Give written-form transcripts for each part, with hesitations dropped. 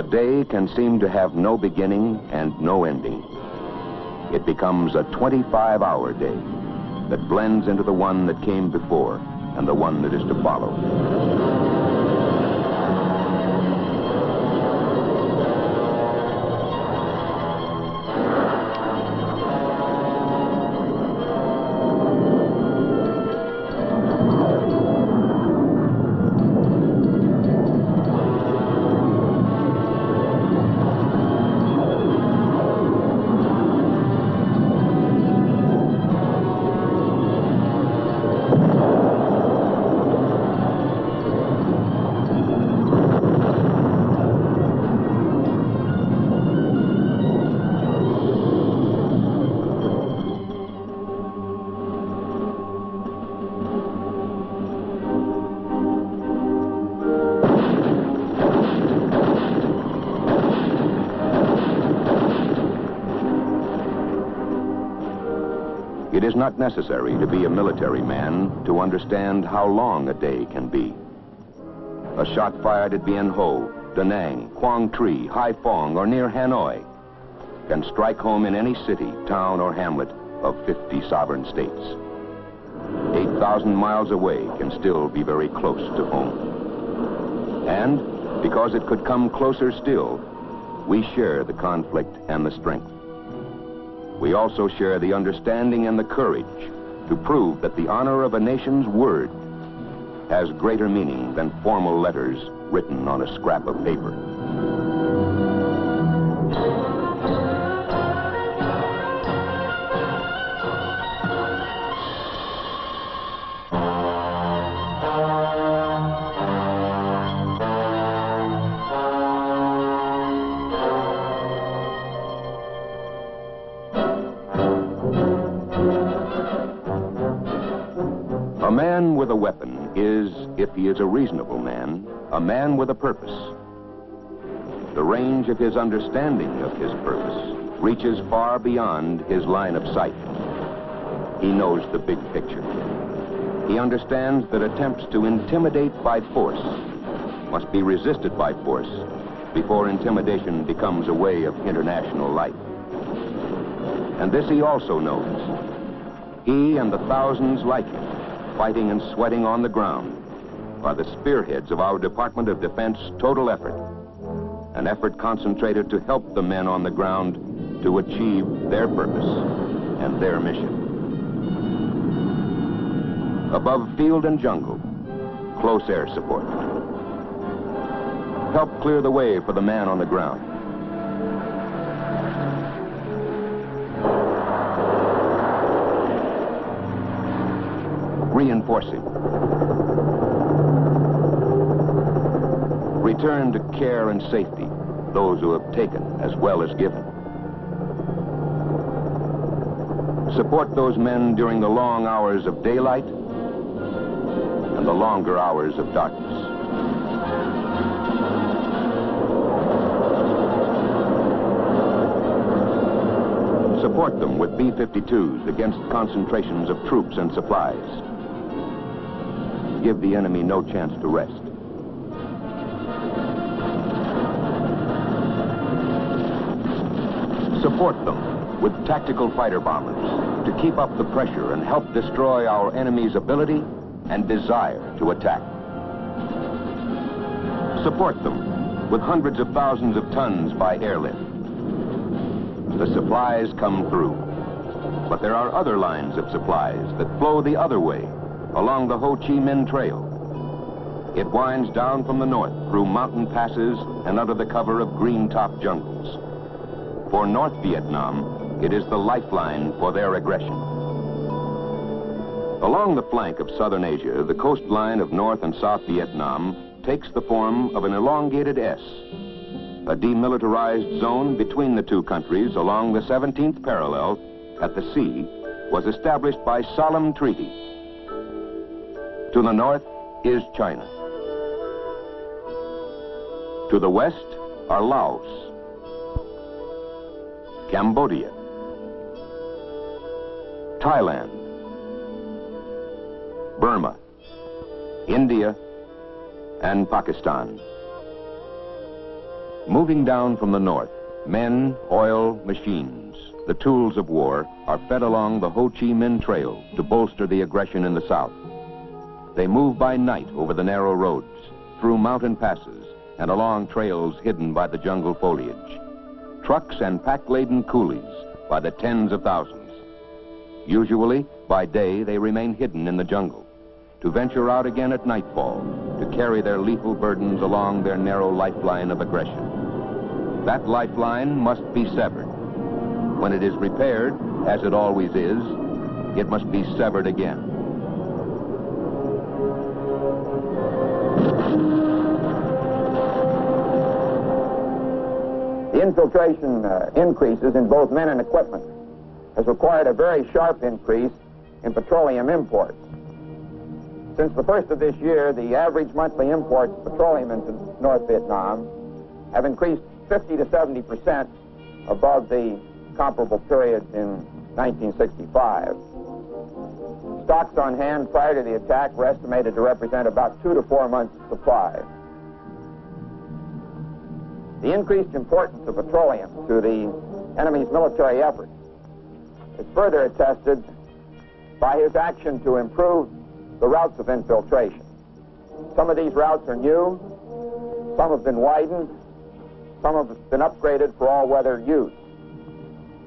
day can seem to have no beginning and no ending. It becomes a 25-hour day that blends into the one that came before and the one that is to follow. It is not necessary to be a military man to understand how long a day can be. A shot fired at Bien Ho, Da Nang, Quang Tri, Haiphong, or near Hanoi can strike home in any city, town, or hamlet of 50 sovereign states. 8,000 miles away can still be very close to home. And because it could come closer still, we share the conflict and the strength. We also share the understanding and the courage to prove that the honor of a nation's word has greater meaning than formal letters written on a scrap of paper. A man with a weapon is, if he is a reasonable man, a man with a purpose. The range of his understanding of his purpose reaches far beyond his line of sight. He knows the big picture. He understands that attempts to intimidate by force must be resisted by force before intimidation becomes a way of international life. And this he also knows. He and the thousands like him, fighting and sweating on the ground, are the spearheads of our Department of Defense total effort, an effort concentrated to help the men on the ground to achieve their purpose and their mission. Above field and jungle, close air support. Help clear the way for the man on the ground. Reinforcing. Return to care and safety those who have taken as well as given. Support those men during the long hours of daylight and the longer hours of darkness. Support them with B-52s against concentrations of troops and supplies. Give the enemy no chance to rest. Support them with tactical fighter bombers to keep up the pressure and help destroy our enemy's ability and desire to attack. Support them with hundreds of thousands of tons by airlift. The supplies come through, but there are other lines of supplies that flow the other way along the Ho Chi Minh Trail. It winds down from the north through mountain passes and under the cover of green-top jungles. For North Vietnam, it is the lifeline for their aggression. Along the flank of southern Asia, the coastline of North and South Vietnam takes the form of an elongated S. A demilitarized zone between the two countries along the 17th parallel at the sea was established by solemn treaty. To the north is China. To the west are Laos, Cambodia, Thailand, Burma, India, and Pakistan. Moving down from the north, men, oil, machines, the tools of war, are fed along the Ho Chi Minh Trail to bolster the aggression in the south. They move by night over the narrow roads, through mountain passes, and along trails hidden by the jungle foliage. Trucks and pack-laden coolies by the tens of thousands. Usually, by day, they remain hidden in the jungle, to venture out again at nightfall, to carry their lethal burdens along their narrow lifeline of aggression. That lifeline must be severed. When it is repaired, as it always is, it must be severed again. The infiltration increases in both men and equipment has required a very sharp increase in petroleum imports. Since the first of this year, the average monthly imports of petroleum into North Vietnam have increased 50 to 70% above the comparable period in 1965. Stocks on hand prior to the attack were estimated to represent about 2 to 4 months' supply. The increased importance of petroleum to the enemy's military effort is further attested by his action to improve the routes of infiltration. Some of these routes are new, some have been widened, some have been upgraded for all-weather use.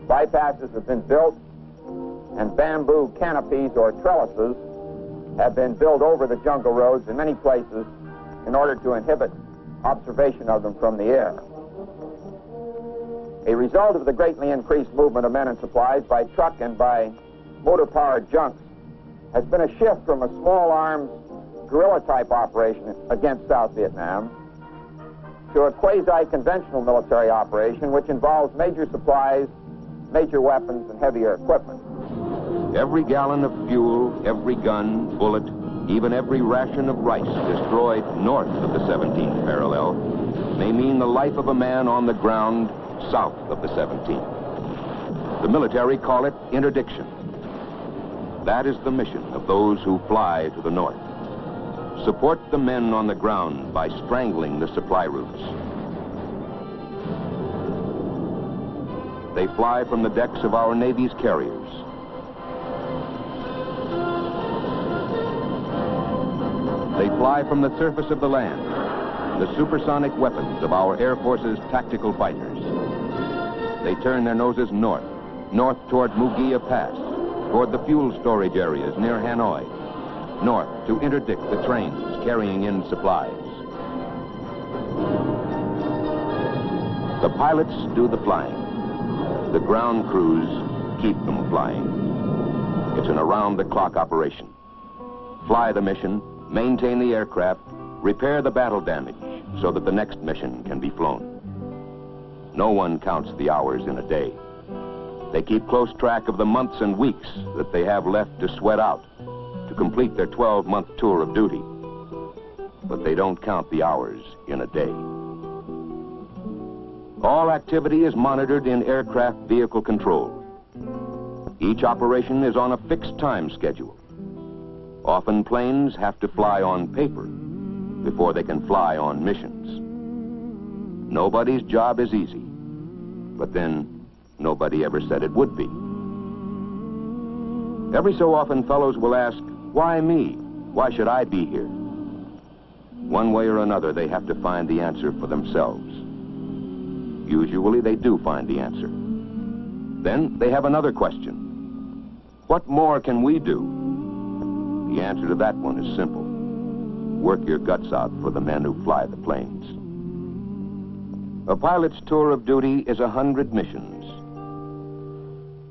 Bypasses have been built, and bamboo canopies or trellises have been built over the jungle roads in many places in order to inhibit observation of them from the air. A result of the greatly increased movement of men and supplies by truck and by motor-powered junks has been a shift from a small-arms guerrilla-type operation against South Vietnam to a quasi-conventional military operation which involves major supplies, major weapons, and heavier equipment. Every gallon of fuel, every gun, bullet, even every ration of rice destroyed north of the 17th parallel may mean the life of a man on the ground south of the 17th. The military call it interdiction. That is the mission of those who fly to the north. Support the men on the ground by strangling the supply routes. They fly from the decks of our Navy's carriers. They fly from the surface of the land, the supersonic weapons of our Air Force's tactical fighters. They turn their noses north toward Mugia Pass, toward the fuel storage areas near Hanoi, north to interdict the trains carrying in supplies. The pilots do the flying. The ground crews keep them flying. It's an around-the-clock operation. Fly the mission, maintain the aircraft, repair the battle damage so that the next mission can be flown. No one counts the hours in a day. They keep close track of the months and weeks that they have left to sweat out to complete their 12-month tour of duty. But they don't count the hours in a day. All activity is monitored in aircraft vehicle control. Each operation is on a fixed time schedule. Often planes have to fly on paper before they can fly on missions. Nobody's job is easy, but then nobody ever said it would be. Every so often fellows will ask, why me? Why should I be here? One way or another, they have to find the answer for themselves. Usually they do find the answer. Then they have another question. What more can we do? The answer to that one is simple. Work your guts out for the men who fly the planes. A pilot's tour of duty is 100 missions.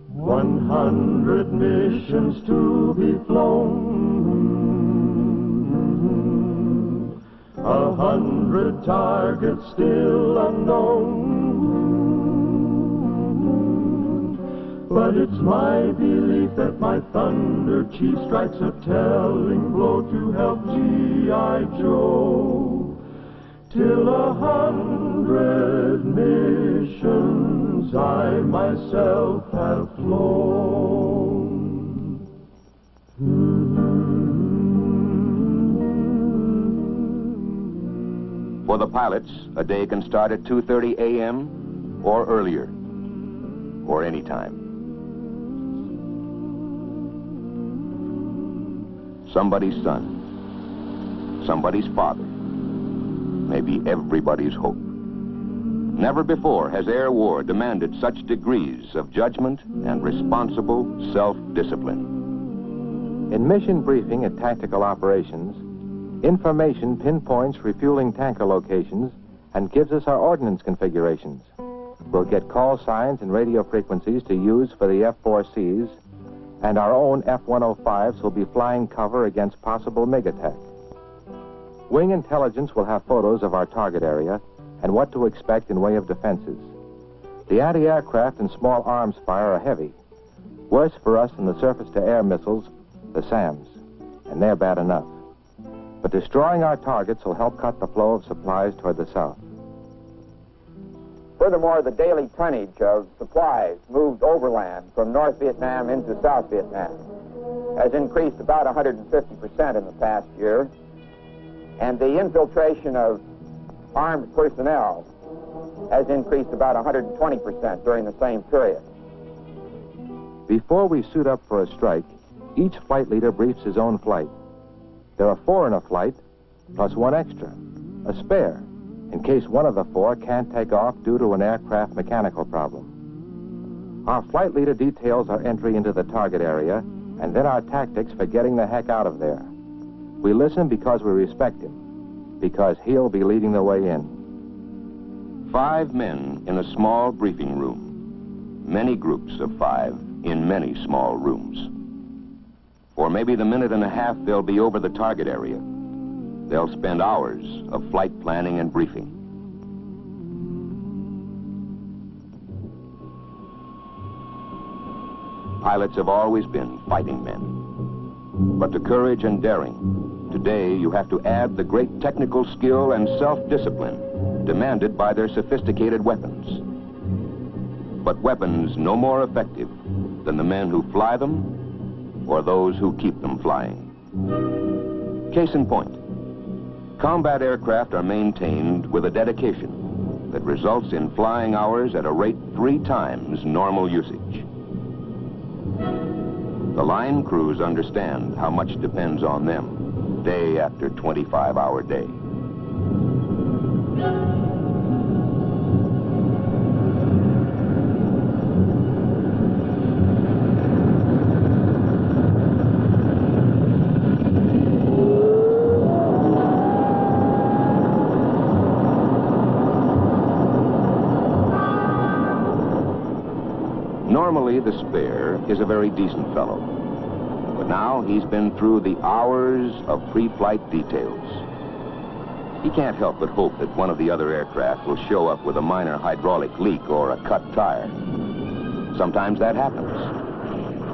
100 missions to be flown. 100 targets still unknown. But it's my belief that my Thunder Chief strikes a telling blow to help G.I. Joe. Till 100 missions I myself have flown. For the pilots, a day can start at 2:30 a.m. or earlier, or any time. Somebody's son, somebody's father, maybe everybody's hope. Never before has air war demanded such degrees of judgment and responsible self-discipline. In mission briefing at tactical operations, information pinpoints refueling tanker locations and gives us our ordnance configurations. We'll get call signs and radio frequencies to use for the F-4Cs, and our own F-105s will be flying cover against possible MiG attack. Wing intelligence will have photos of our target area and what to expect in way of defenses. The anti-aircraft and small arms fire are heavy. Worse for us than the surface-to-air missiles, the SAMs, and they're bad enough. But destroying our targets will help cut the flow of supplies toward the south. Furthermore, the daily tonnage of supplies moved overland from North Vietnam into South Vietnam has increased about 150% in the past year, and the infiltration of armed personnel has increased about 120% during the same period. Before we suit up for a strike, each flight leader briefs his own flight. There are 4 in a flight, plus 1 extra, a spare, in case one of the 4 can't take off due to an aircraft mechanical problem. Our flight leader details our entry into the target area, and then our tactics for getting the heck out of there. We listen because we respect him, because he'll be leading the way in. 5 men in a small briefing room. Many groups of 5 in many small rooms. For maybe the minute and a half they'll be over the target area. They'll spend hours of flight planning and briefing. Pilots have always been fighting men. But to courage and daring, today you have to add the great technical skill and self-discipline demanded by their sophisticated weapons. But weapons no more effective than the men who fly them or those who keep them flying. Case in point, combat aircraft are maintained with a dedication that results in flying hours at a rate 3 times normal usage. The line crews understand how much depends on them day after 25-hour day. Normally, the spare is a very decent fellow. But now he's been through the hours of pre-flight details. He can't help but hope that one of the other aircraft will show up with a minor hydraulic leak or a cut tire. Sometimes that happens,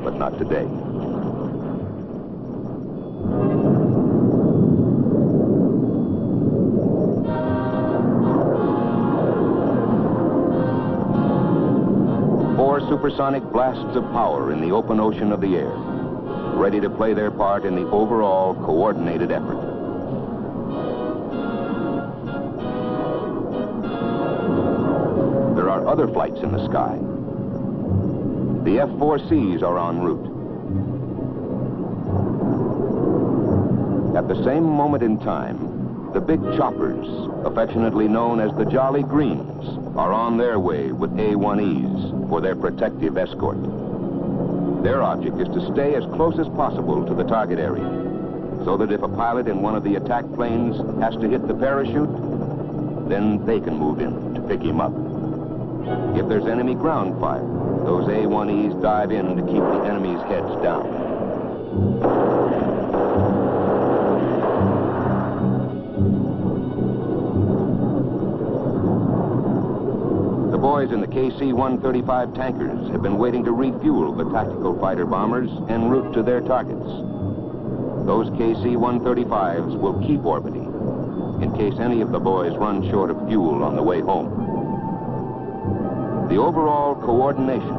but not today. Supersonic blasts of power in the open ocean of the air, ready to play their part in the overall coordinated effort. There are other flights in the sky. The F-4Cs are en route. At the same moment in time, the big choppers, affectionately known as the Jolly Greens, are on their way with A-1Es for their protective escort. Their object is to stay as close as possible to the target area, so that if a pilot in one of the attack planes has to hit the parachute, then they can move in to pick him up. If there's enemy ground fire, those A-1Es dive in to keep the enemy's heads down. The boys in the KC-135 tankers have been waiting to refuel the tactical fighter bombers en route to their targets. Those KC-135s will keep orbiting in case any of the boys run short of fuel on the way home. The overall coordination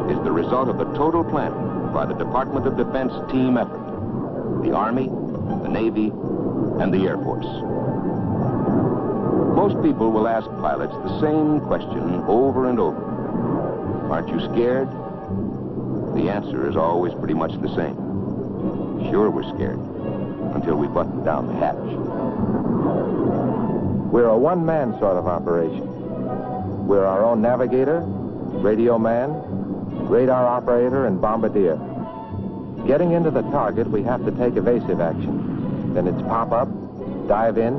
is the result of the total planning by the Department of Defense team effort, the Army, the Navy, and the Air Force. Most people will ask pilots the same question over and over. Aren't you scared? The answer is always pretty much the same. Sure, we're scared, until we button down the hatch. We're a one-man sort of operation. We're our own navigator, radio man, radar operator, and bombardier. Getting into the target, we have to take evasive action. Then it's pop up, dive in,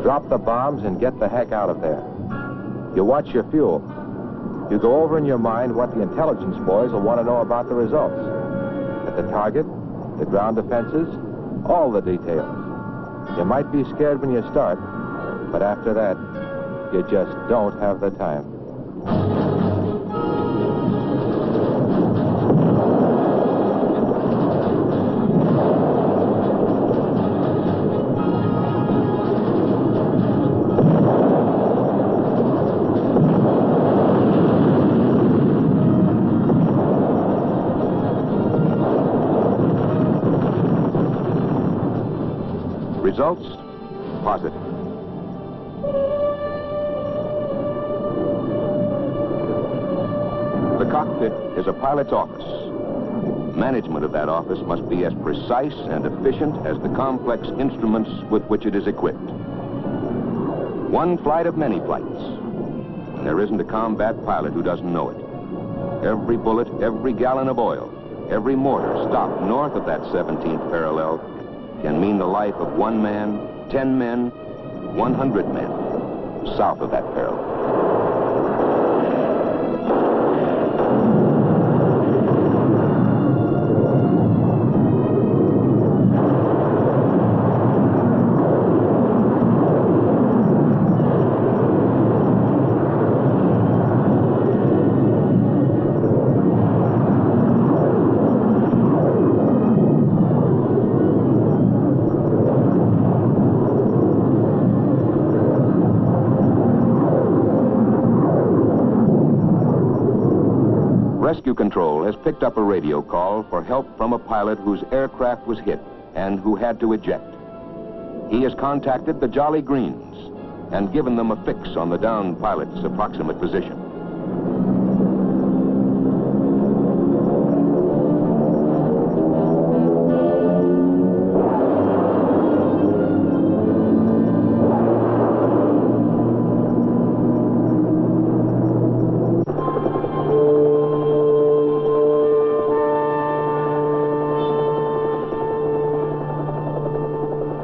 drop the bombs, and get the heck out of there. You watch your fuel. You go over in your mind what the intelligence boys will want to know about the results. At the target, the ground defenses, all the details. You might be scared when you start, but after that, you just don't have the time. Results? Positive. The cockpit is a pilot's office. Management of that office must be as precise and efficient as the complex instruments with which it is equipped. One flight of many flights. And there isn't a combat pilot who doesn't know it. Every bullet, every gallon of oil, every mortar stopped north of that 17th parallel can mean the life of 1 man, 10 men, 100 men south of that parallel. Rescue Control has picked up a radio call for help from a pilot whose aircraft was hit and who had to eject. He has contacted the Jolly Greens and given them a fix on the downed pilot's approximate position.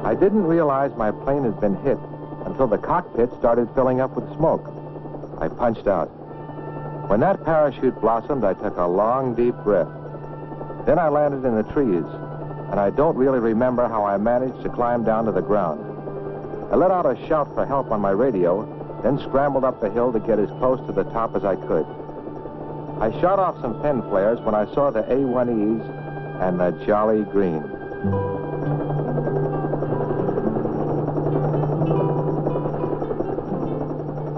I didn't realize my plane had been hit until the cockpit started filling up with smoke. I punched out. When that parachute blossomed, I took a long, deep breath. Then I landed in the trees, and I don't really remember how I managed to climb down to the ground. I let out a shout for help on my radio, then scrambled up the hill to get as close to the top as I could. I shot off some pen flares when I saw the A-1Es and the Jolly Green.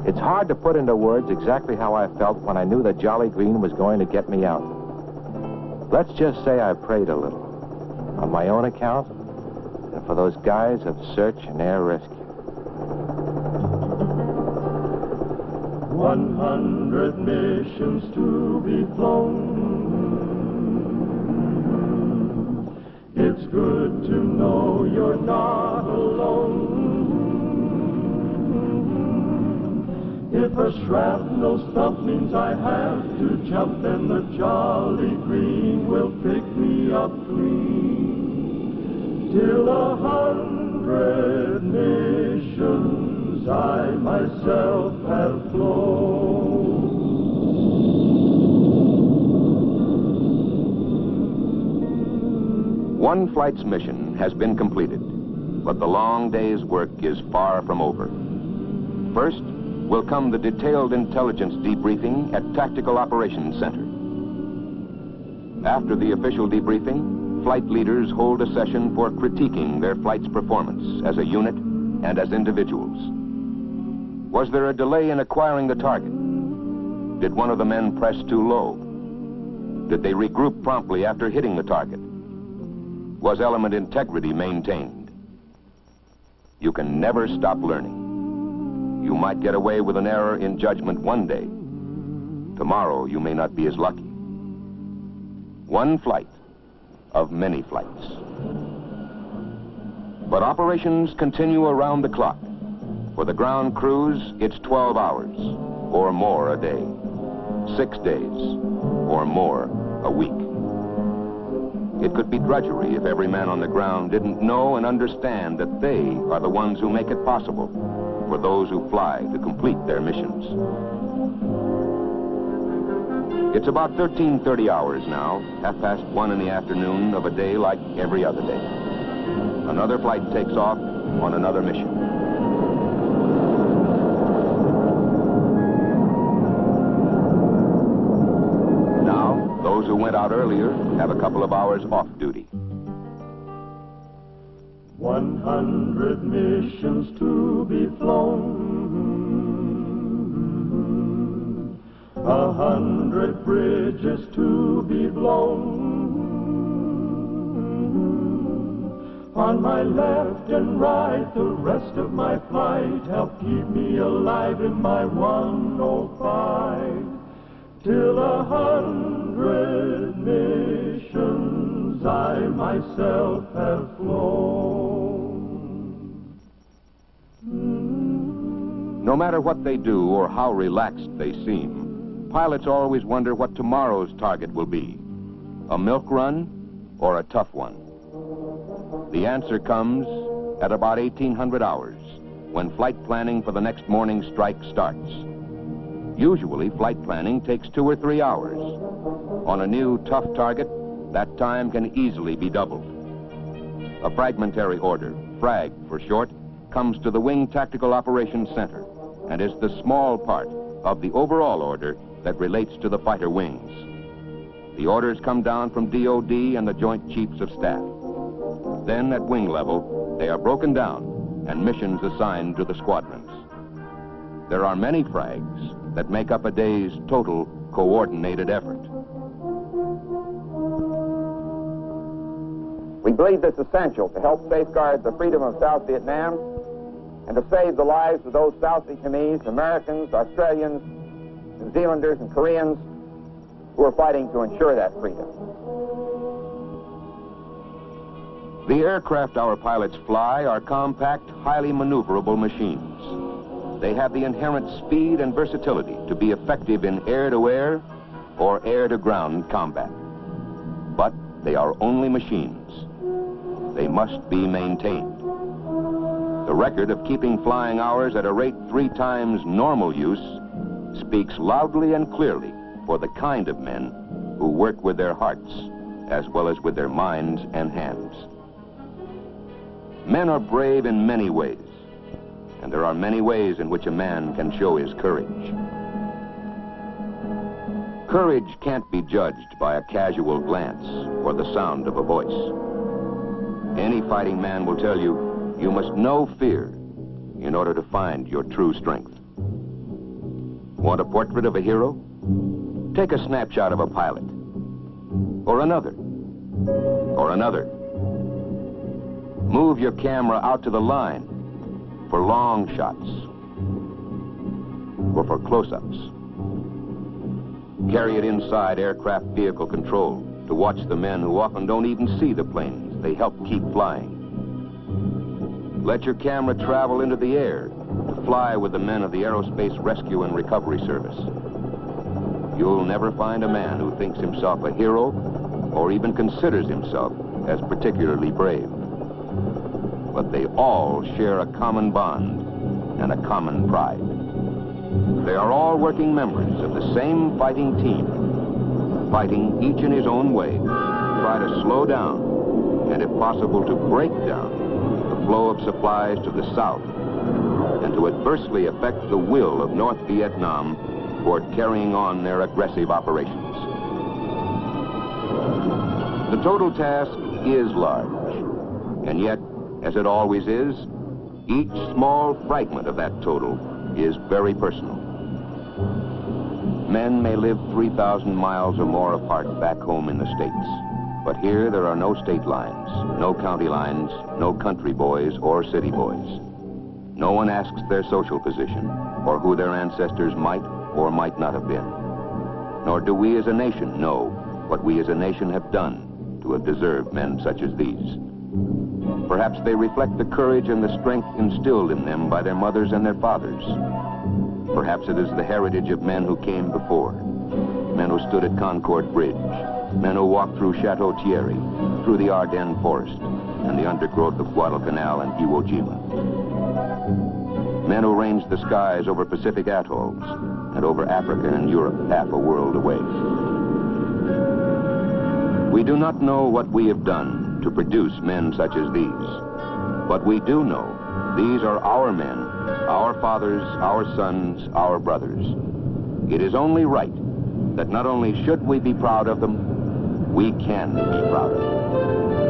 It's hard to put into words exactly how I felt when I knew the Jolly Green was going to get me out. Let's just say I prayed a little, on my own account, and for those guys of search and air rescue. 100 missions to be flown. It's good to know you're not alone. If a shrapnel stump means I have to jump, then the Jolly Green will pick me up clean. Till 100 missions I myself have flown. One flight's mission has been completed, but the long day's work is far from over. First will come the detailed intelligence debriefing at Tactical Operations Center. After the official debriefing, flight leaders hold a session for critiquing their flight's performance as a unit and as individuals. Was there a delay in acquiring the target? Did one of the men press too low? Did they regroup promptly after hitting the target? Was element integrity maintained? You can never stop learning. You might get away with an error in judgment one day. Tomorrow, you may not be as lucky. One flight of many flights. But operations continue around the clock. For the ground crews, it's 12 hours or more a day, 6 days or more a week. It could be drudgery if every man on the ground didn't know and understand that they are the ones who make it possible for those who fly to complete their missions. It's about 13:30 hours now, 1:30 in the afternoon of a day like every other day. Another flight takes off on another mission. Now, those who went out earlier have a couple of hours off duty. 100 missions to be flown, 100 bridges to be blown. On my left and right, the rest of my flight help keep me alive in my 105. Till 100 missions I myself have flown. No matter what they do or how relaxed they seem, pilots always wonder what tomorrow's target will be. A milk run or a tough one? The answer comes at about 1800 hours, when flight planning for the next morning's strike starts. Usually, flight planning takes 2 or 3 hours. On a new tough target, that time can easily be doubled. A fragmentary order, FRAG for short, comes to the Wing Tactical Operations Center and is the small part of the overall order that relates to the fighter wings. The orders come down from DOD and the Joint Chiefs of Staff. Then, at wing level, they are broken down and missions assigned to the squadrons. There are many frags that make up a day's total coordinated effort. We believe this essential to help safeguard the freedom of South Vietnam and to save the lives of those South Vietnamese, Americans, Australians, New Zealanders, and Koreans who are fighting to ensure that freedom. The aircraft our pilots fly are compact, highly maneuverable machines. They have the inherent speed and versatility to be effective in air-to-air or air-to-ground combat. But they are only machines. They must be maintained. The record of keeping flying hours at a rate 3 times normal use speaks loudly and clearly for the kind of men who work with their hearts as well as with their minds and hands. Men are brave in many ways, and there are many ways in which a man can show his courage. Courage can't be judged by a casual glance or the sound of a voice. Any fighting man will tell you, you must know fear in order to find your true strength. Want a portrait of a hero? Take a snapshot of a pilot, or another, or another. Move your camera out to the line for long shots or for close-ups. Carry it inside aircraft vehicle control to watch the men who often don't even see the planes they help keep flying. Let your camera travel into the air to fly with the men of the Aerospace Rescue and Recovery Service. You'll never find a man who thinks himself a hero or even considers himself as particularly brave. But they all share a common bond and a common pride. They are all working members of the same fighting team, fighting each in his own way to try to slow down and, if possible, to break down the flow of supplies to the south and to adversely affect the will of North Vietnam toward carrying on their aggressive operations. The total task is large, and yet, as it always is, each small fragment of that total is very personal. Men may live 3,000 miles or more apart back home in the States, but here there are no state lines, no county lines, no country boys or city boys. No one asks their social position or who their ancestors might or might not have been. Nor do we as a nation know what we as a nation have done to have deserved men such as these. Perhaps they reflect the courage and the strength instilled in them by their mothers and their fathers. Perhaps it is the heritage of men who came before, men who stood at Concord Bridge, men who walked through Chateau Thierry, through the Ardennes Forest, and the undergrowth of Guadalcanal and Iwo Jima. Men who ranged the skies over Pacific atolls and over Africa and Europe half a world away. We do not know what we have done to produce men such as these, but we do know these are our men, our fathers, our sons, our brothers. It is only right that not only should we be proud of them, we can be proud of them.